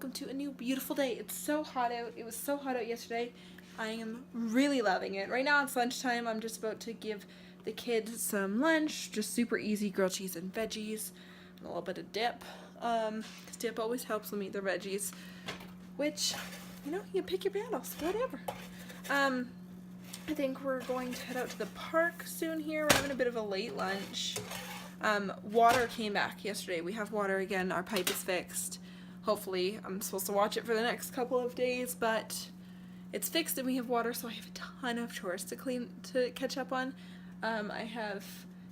welcome to a new beautiful day. It's so hot out. It was so hot out yesterday. I am really loving it. Right now it's lunchtime. I'm just about to give the kids some lunch. Just super easy grilled cheese and veggies. And a little bit of dip. Because dip always helps them eat their veggies. Which, you know, you pick your battles. Whatever. I think we're going to head out to the park soon here. We're having a bit of a late lunch. Water came back yesterday. We have water again. Our pipe is fixed. Hopefully. I'm supposed to watch it for the next couple of days, but it's fixed and we have water, so I have a ton of chores to catch up on. I have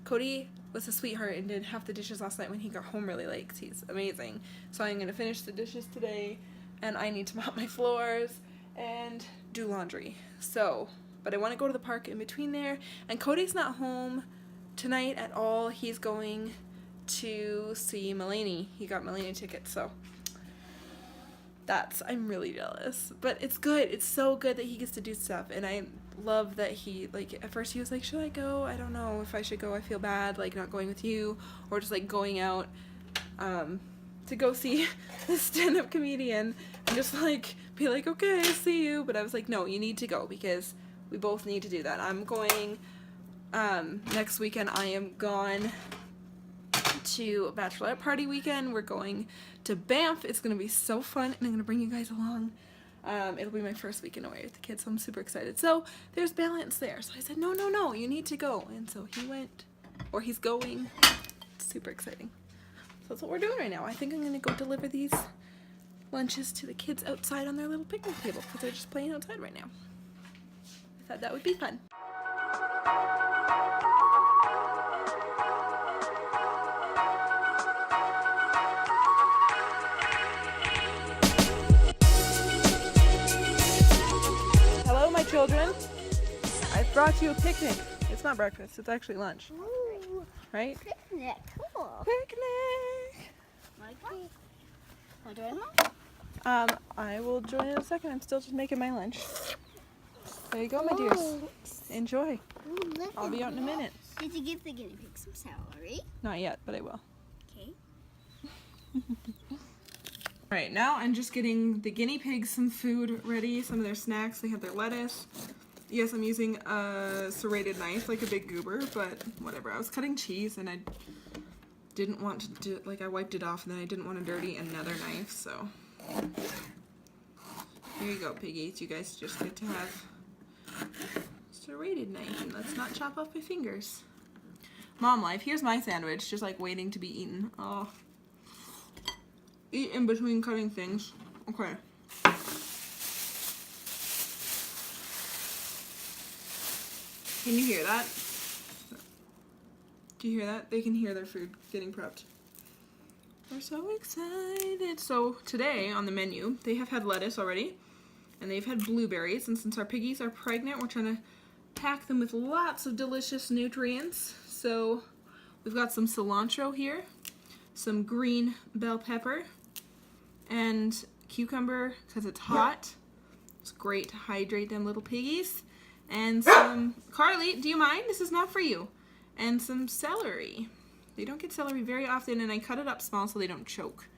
Cody was a sweetheart and did half the dishes last night when he got home really late 'cause he's amazing. So I'm going to finish the dishes today, and I need to mop my floors and do laundry. So, but I want to go to the park in between there, and Cody's not home tonight at all. He's going to see Mulaney. He got Mulaney tickets, so I'm really jealous, but it's good. It's so good that he gets to do stuff, and I love that he, like, at first he was like, should I go? I don't know if I should go. I feel bad, like, not going with you, or just, like, going out, to go see this stand-up comedian, and just, like, be like, okay, see you, but I was like, no, you need to go, because we both need to do that. I'm going, next weekend I am gone to a bachelorette party weekend. We're going to Banff. It's going to be so fun, and I'm going to bring you guys along. It'll be my first weekend away with the kids, so I'm super excited. So there's balance there. So I said, no, you need to go. And so he went, or he's going. It's super exciting. So that's what we're doing right now. I think I'm going to go deliver these lunches to the kids outside on their little picnic table because they're just playing outside right now. I thought that would be fun. Children, I brought you a picnic. It's not breakfast, it's actually lunch. Ooh, right? Picnic, cool. Picnic! Want to join Mom? I will join in a second. I'm still just making my lunch. There you go, my dears. Enjoy. Ooh, I'll be out in a minute. Did you give the guinea pig some celery? Not yet, but I will. Okay. Alright, now I'm just getting the guinea pigs some food ready, some of their snacks. They have their lettuce. Yes, I'm using a serrated knife, like a big goober, but whatever. I was cutting cheese and I didn't want to do, like, I wiped it off and then I didn't want to dirty another knife, so. Here you go, piggies. You guys just get to have a serrated knife, and let's not chop off my fingers. Mom life. Here's my sandwich, just like waiting to be eaten. Oh. Eat in between cutting things. Okay. Can you hear that? Do you hear that? They can hear their food getting prepped. They're so excited. So today on the menu, they have had lettuce already, and they've had blueberries. And since our piggies are pregnant, we're trying to pack them with lots of delicious nutrients. So we've got some cilantro here, some green bell pepper, and cucumber because it's hot. It's great to hydrate them little piggies. And some, Carly, do you mind? This is not for you. And some celery. They don't get celery very often, and I cut it up small so they don't choke.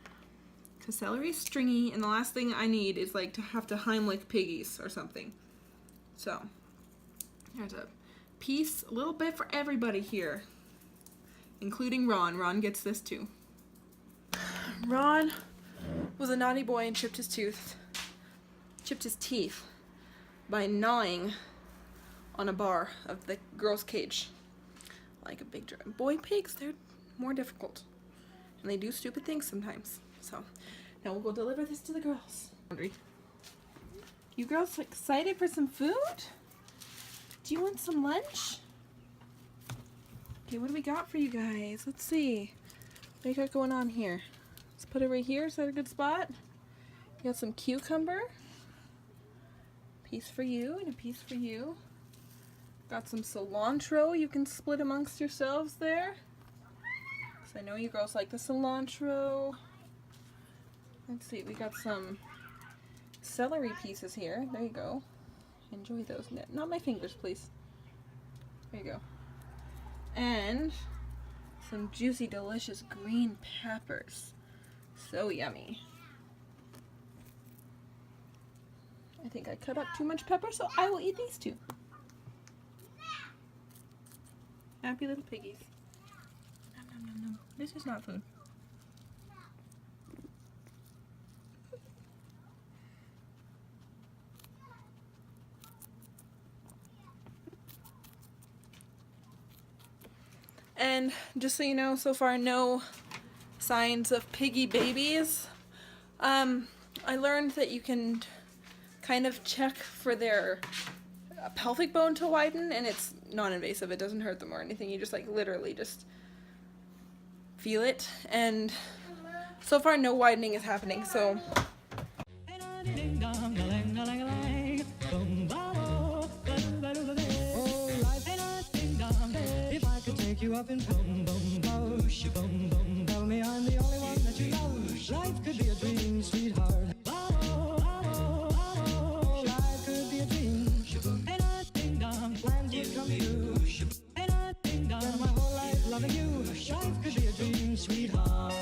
Because celery is stringy, and the last thing I need is like to have to Heimlich piggies or something. So, there's a piece, a little bit for everybody here. Including Ron. Ron gets this too. Ron was a naughty boy and chipped his teeth by gnawing on a bar of the girl's cage. Like a big drum. Boy pigs, they're more difficult. And they do stupid things sometimes. So, now we'll go deliver this to the girls. Hungry. You girls excited for some food? Do you want some lunch? Okay, what do we got for you guys? Let's see. What do you got going on here? Let's put it right here. Is that a good spot? You got some cucumber. Piece for you and a piece for you. Got some cilantro you can split amongst yourselves there. Because I know you girls like the cilantro. Let's see, we got some celery pieces here. There you go. Enjoy those. Not my fingers, please. There you go. And some juicy, delicious green peppers. So yummy. I think I cut up too much pepper, so I will eat these two. Happy little piggies. Nom, nom, nom, nom. This is not food. And just so you know, so far no signs of piggy babies. I learned that you can kind of check for their pelvic bone to widen, and it's non-invasive. It doesn't hurt them or anything. You just like literally just feel it, and so far no widening is happening. So if I could take you up in boom boom bosh, boom boom, tell me I'm the only one that you love. Life could be a dream, sweetheart. Life could be a dream. Plans would come true. Spend my whole life loving you. Life could be a dream, sweetheart.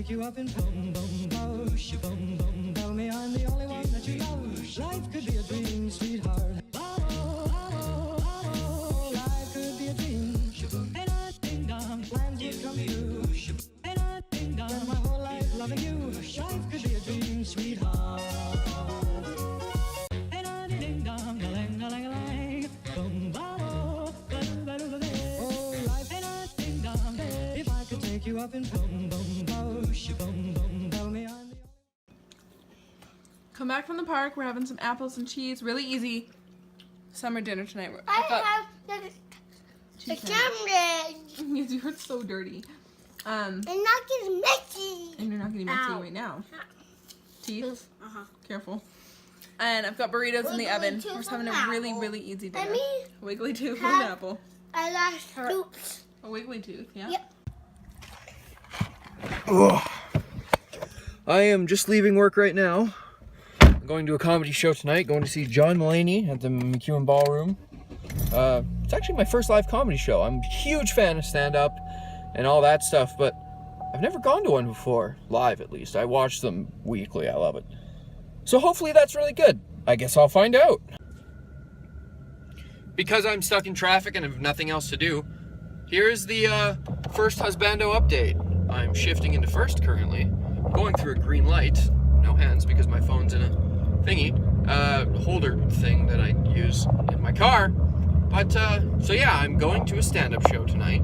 You up in boom boom bosh, boom boom, tell me I'm the only one that you love. Life could be a dream, sweetheart. Life could be a dream. Plans would come true. Spend my whole life loving you. Life could be a dream, sweetheart. If I could take you up in boom boom bosh, boom boom, tell me I'm the come back from the park. We're having some apples and cheese. Really easy summer dinner tonight. I have the camera. You are so dirty. And not getting messy. And you're not getting messy Ow. right now. Teeth. Uh-huh. Careful. And I've got burritos in the Wiggly oven. tooth We're just having and a really, apple. really easy dinner. Let me Wiggly tooth with have- an apple. I lost loops. A wiggly tooth, yeah? Yep. Ugh. I am just leaving work right now. I'm going to a comedy show tonight, going to see John Mulaney at the McEwen Ballroom. It's actually my first live comedy show. I'm a huge fan of stand-up and all that stuff, but I've never gone to one before, live at least. I watch them weekly, I love it. So hopefully that's really good. I guess I'll find out. Because I'm stuck in traffic and have nothing else to do, here's the first husbando update. I'm shifting into first currently, going through a green light, no hands because my phone's in a thingy, holder thing that I use in my car. But, so yeah, I'm going to a stand-up show tonight,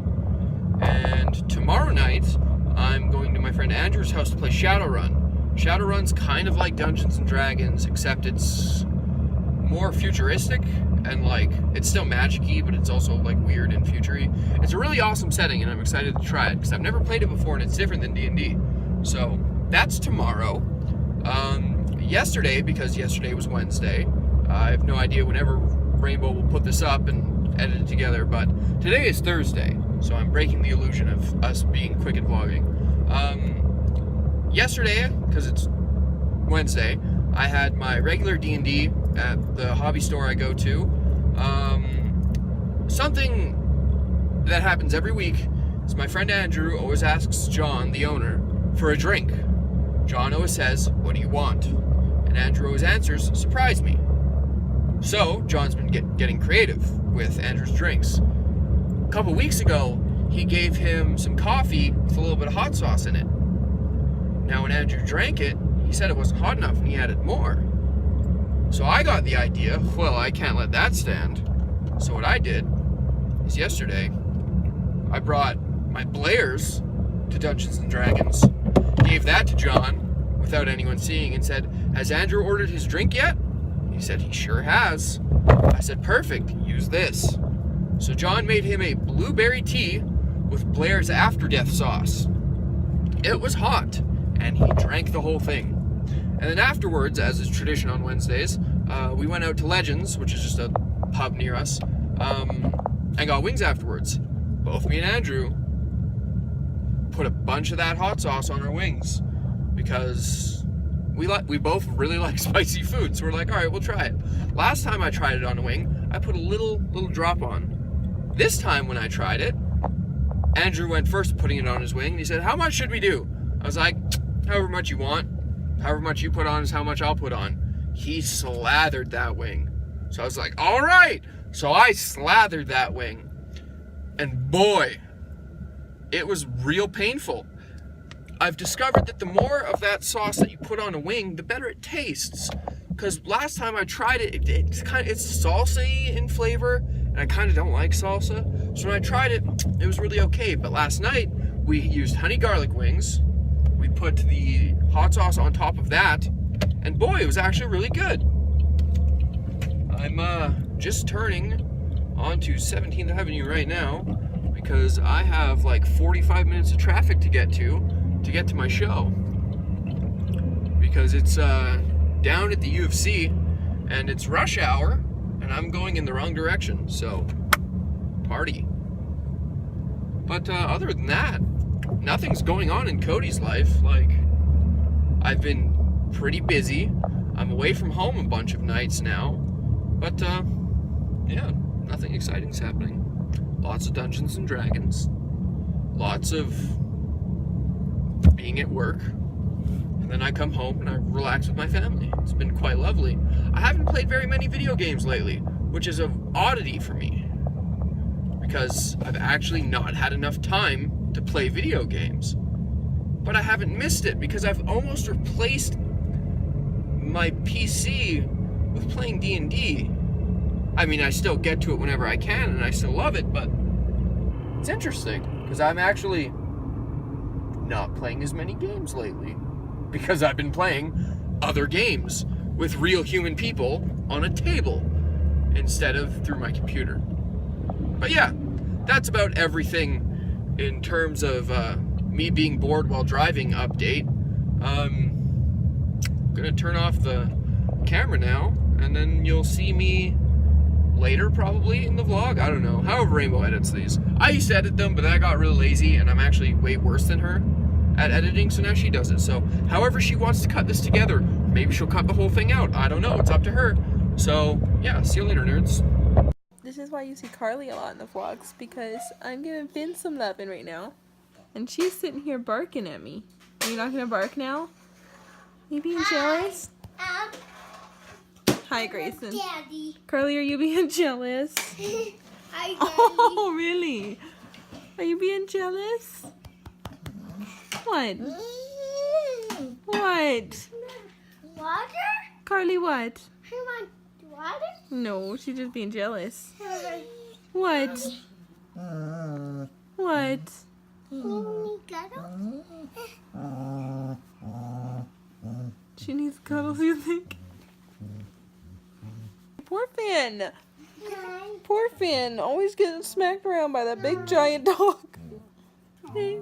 and tomorrow night, I'm going to my friend Andrew's house to play Shadowrun. Shadowrun's kind of like Dungeons & Dragons, except it's more futuristic, and like, it's still magic-y, but it's also like weird and future-y. It's a really awesome setting, and I'm excited to try it, because I've never played it before, and it's different than D&D. So, that's tomorrow. Yesterday, because yesterday was Wednesday, I have no idea whenever Rainbow will put this up and edit it together, but today is Thursday, so I'm breaking the illusion of us being quick at vlogging. Yesterday, because it's Wednesday, I had my regular D&D at the hobby store I go to. Something that happens every week is my friend Andrew always asks John, the owner, for a drink. John always says, "What do you want?" And Andrew always answers, "Surprise me." So, John's been getting creative with Andrew's drinks. A couple weeks ago, he gave him some coffee with a little bit of hot sauce in it. Now, when Andrew drank it, he said it wasn't hot enough and he added more. So I got the idea, well, I can't let that stand. So what I did is yesterday, I brought my Blairs to Dungeons & Dragons, gave that to John without anyone seeing and said, "Has Andrew ordered his drink yet?" He said, "He sure has." I said, "Perfect, use this." So John made him a blueberry tea with Blair's After Death sauce. It was hot, and he drank the whole thing. And then afterwards, as is tradition on Wednesdays, we went out to Legends, which is just a pub near us, and got wings afterwards. Both me and Andrew put a bunch of that hot sauce on our wings because we both really like spicy food, so we're like, all right, we'll try it. Last time I tried it on a wing, I put a little drop on. This time when I tried it, Andrew went first putting it on his wing, and he said, how much should we do? I was like, however much you want. However much you put on is how much I'll put on. He slathered that wing. So I was like, all right. So I slathered that wing. And boy, it was real painful. I've discovered that the more of that sauce that you put on a wing, the better it tastes. Because last time I tried it, it's salsa-y in flavor, and I kind of don't like salsa. So when I tried it, it was really okay. But last night, we used honey garlic wings. We put the hot sauce on top of that, and boy, it was actually really good. I'm just turning onto 17th Avenue right now because I have like 45 minutes of traffic to get to my show. Because it's down at the U of C, and it's rush hour, and I'm going in the wrong direction, so party. But other than that, nothing's going on in Cody's life. Like, I've been pretty busy. I'm away from home a bunch of nights now. But, yeah, nothing exciting's happening. Lots of Dungeons and Dragons. Lots of being at work. And then I come home and I relax with my family. It's been quite lovely. I haven't played very many video games lately, which is an oddity for me. Because I've actually not had enough time to play video games. But I haven't missed it because I've almost replaced my PC with playing D&D. I mean, I still get to it whenever I can and I still love it, but it's interesting because I'm actually not playing as many games lately because I've been playing other games with real human people on a table instead of through my computer. But yeah, that's about everything in terms of me being bored while driving update. I'm gonna turn off the camera now, and then you'll see me later probably in the vlog. I don't know. However Rainbow edits these. I used to edit them, but then I got really lazy, and I'm actually way worse than her at editing, so now she does it. So however she wants to cut this together, maybe she'll cut the whole thing out. I don't know. It's up to her. So yeah, see you later, nerds. This is why you see Carly a lot in the vlogs, because I'm giving Finn some loving right now. And she's sitting here barking at me. Are you not going to bark now? You being jealous? Hi, Grayson. Daddy. Carly, are you being jealous? Hi, Daddy. Oh, really? Are you being jealous? What? What? Water? Carly, what? I want water. No, she's just being jealous. What? What? She needs cuddles, you think? Poor Finn. Poor Finn. Always getting smacked around by that big giant dog. Hey.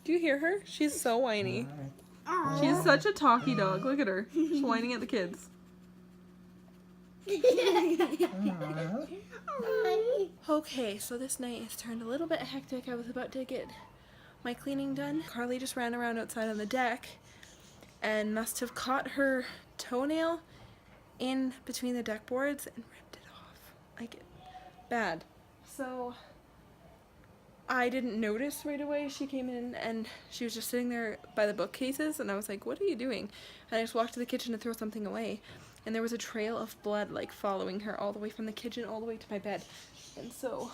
Do you hear her? She's so whiny. She's such a talky dog. Look at her. She's whining at the kids. Okay, so this night has turned a little bit hectic. I was about to get my cleaning done. Carly just ran around outside on the deck and must have caught her toenail in between the deck boards and ripped it off. Like, bad. So I didn't notice right away. She came in and she was just sitting there by the bookcases, and I was like, what are you doing? And I just walked to the kitchen to throw something away, and there was a trail of blood like following her all the way from the kitchen all the way to my bed. And so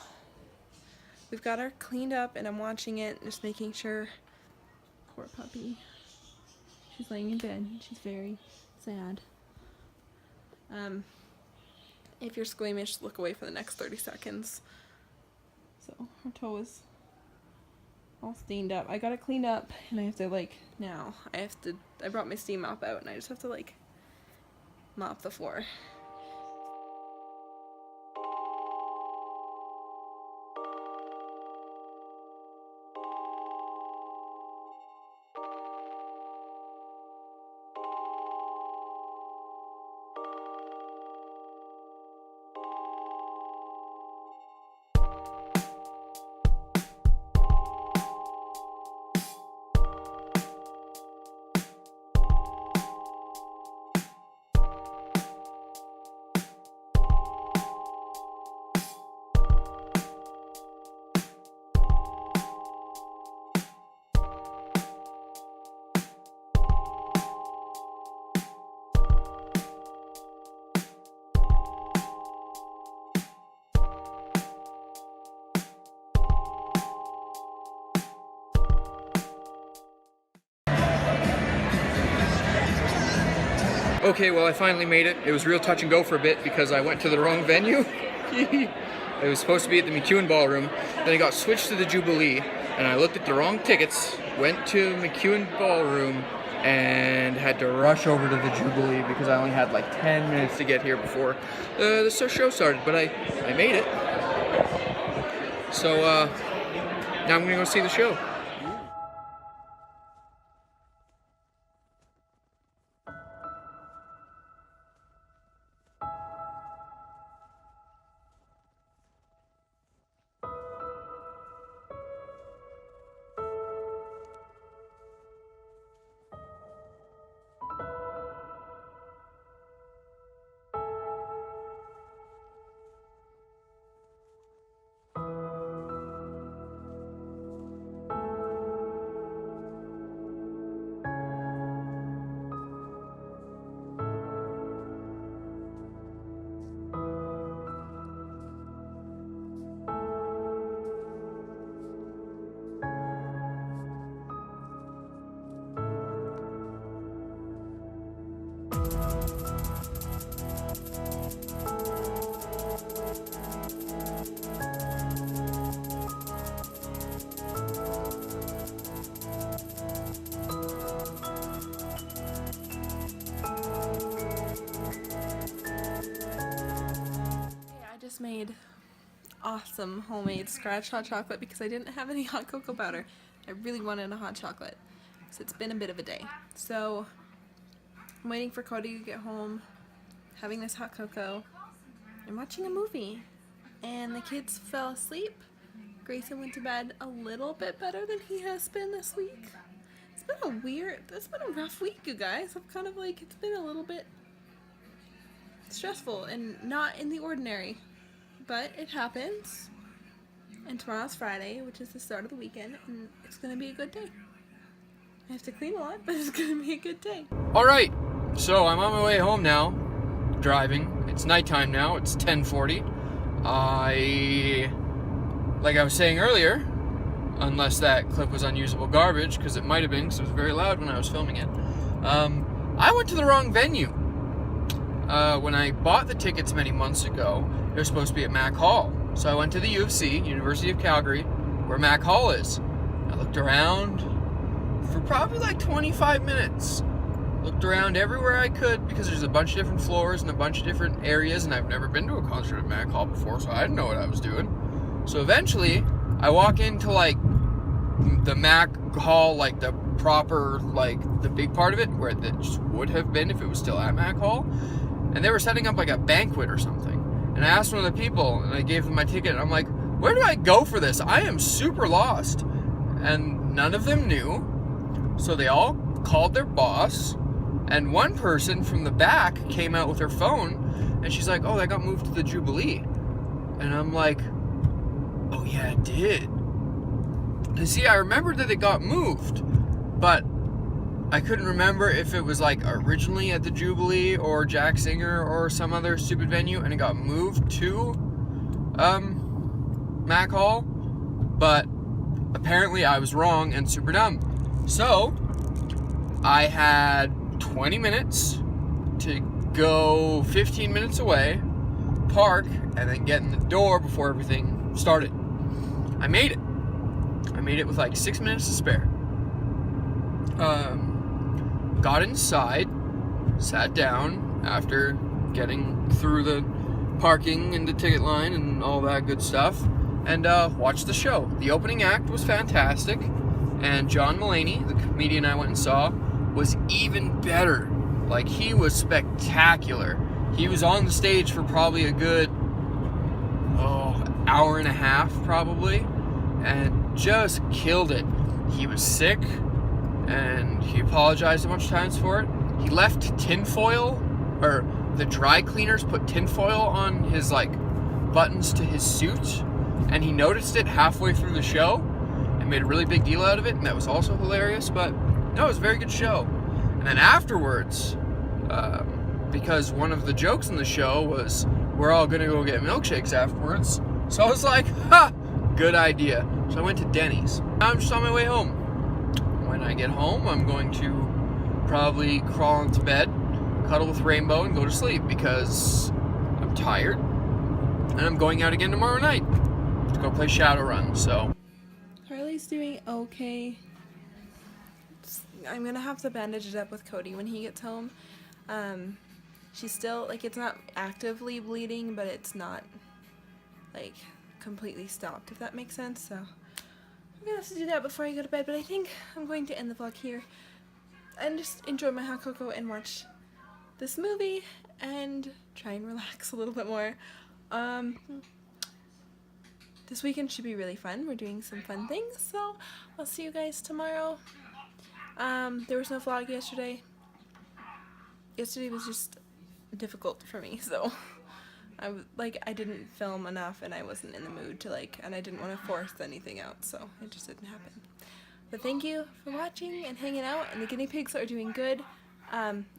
we've got her cleaned up, and I'm watching it, just making sure. Poor puppy. She's laying in bed. She's very sad. If you're squeamish, look away for the next 30 seconds. So her toe is all stained up. I got it cleaned up, and I have to I brought my steam mop out, and I just have to mop the floor. Okay, well, I finally made it. It was real touch and go for a bit because I went to the wrong venue. It was supposed to be at the McEwen Ballroom. Then it got switched to the Jubilee, and I looked at the wrong tickets, went to McEwen Ballroom, and had to rush over to the Jubilee because I only had like 10 minutes to get here before the show started. But I made it. So now I'm gonna go see the show. Made awesome homemade scratch hot chocolate because I didn't have any hot cocoa powder. I really wanted a hot chocolate, so it's been a bit of a day. So I'm waiting for Cody to get home, having this hot cocoa, and watching a movie. And the kids fell asleep. Grayson went to bed a little bit better than he has been this week. It's been a rough week, you guys. I'm kind of like, it's been a little bit stressful and not in the ordinary. But it happens, and tomorrow's Friday, which is the start of the weekend, and it's going to be a good day. I have to clean a lot, but it's going to be a good day. Alright, so I'm on my way home now, driving. It's nighttime now, it's 10:40. Like I was saying earlier, unless that clip was unusable garbage, because it might have been, because it was very loud when I was filming it, I went to the wrong venue. When I bought the tickets many months ago, they were supposed to be at Mac Hall. So I went to the U of C, University of Calgary, where Mac Hall is. I looked around for probably like 25 minutes. Looked around everywhere I could because there's a bunch of different floors and a bunch of different areas, and I've never been to a concert at Mac Hall before, so I didn't know what I was doing. So eventually, I walk into like the Mac Hall, like the proper, like the big part of it, where it just would have been if it was still at Mac Hall. And they were setting up like a banquet or something. And I asked one of the people, and I gave them my ticket, and I'm like, where do I go for this? I am super lost. And none of them knew. So they all called their boss, and one person from the back came out with her phone, and she's like, oh, that got moved to the Jubilee. And I'm like, oh yeah, it did. And see, I remembered that it got moved, but I couldn't remember if it was like originally at the Jubilee or Jack Singer or some other stupid venue, and it got moved to Mac Hall. But apparently I was wrong and super dumb. So I had 20 minutes to go 15 minutes away, park, and then get in the door before everything started. I made it. I made it with like 6 minutes to spare. Got inside, sat down after getting through the parking and the ticket line and all that good stuff, and watched the show. The opening act was fantastic, and John Mulaney, the comedian I went and saw, was even better. Like, he was spectacular. He was on the stage for probably a good hour and a half probably, and just killed it. He was sick, and he apologized a bunch of times for it. He left tinfoil, or the dry cleaners put tinfoil on his like buttons to his suit, and he noticed it halfway through the show and made a really big deal out of it, and that was also hilarious. But no, it was a very good show. And then afterwards, because one of the jokes in the show was we're all gonna go get milkshakes afterwards, so I was like, ha, good idea. So I went to Denny's. Now I'm just on my way home. When I get home, I'm going to probably crawl into bed, cuddle with Rainbow, and go to sleep because I'm tired. And I'm going out again tomorrow night to go play Shadowrun, so. Harley's doing okay. I'm gonna have to bandage it up with Cody when he gets home. She's still, like, it's not actively bleeding, but it's not, like, completely stopped, if that makes sense. So I'm gonna have to do that before I go to bed, but I think I'm going to end the vlog here and just enjoy my hot cocoa and watch this movie and try and relax a little bit more. This weekend should be really fun. We're doing some fun things, so I'll see you guys tomorrow. There was no vlog yesterday. Yesterday was just difficult for me, so I didn't film enough and I wasn't in the mood to and I didn't want to force anything out, so it just didn't happen. But thank you for watching and hanging out, and the guinea pigs are doing good.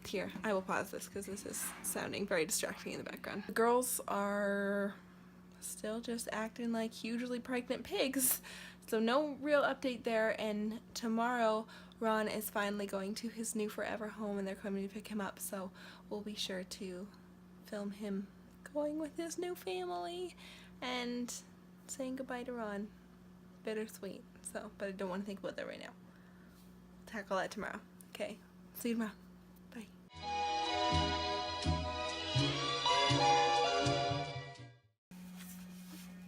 Here, I will pause this because this is sounding very distracting in the background. The girls are still just acting like hugely pregnant pigs, so no real update there. And tomorrow Ron is finally going to his new forever home and they're coming to pick him up, so we'll be sure to film him going with his new family and saying goodbye to Ron. Bittersweet, so, but I don't want to think about that right now. Tackle that tomorrow. Okay, see you tomorrow. Bye.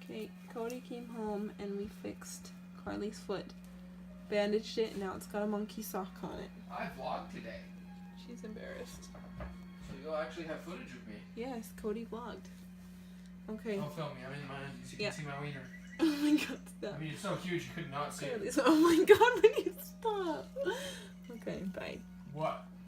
Okay, Cody came home and we fixed Carly's foot. Bandaged it, and now it's got a monkey sock on it. I vlogged today. She's embarrassed. So you'll actually have footage of me. Yes, Cody vlogged. Okay. Don't film me, I'm in mine, so you can see my wiener. Oh my god, stop. I mean, it's so huge you could not see it. Oh my god, will you stop? Okay, bye. What?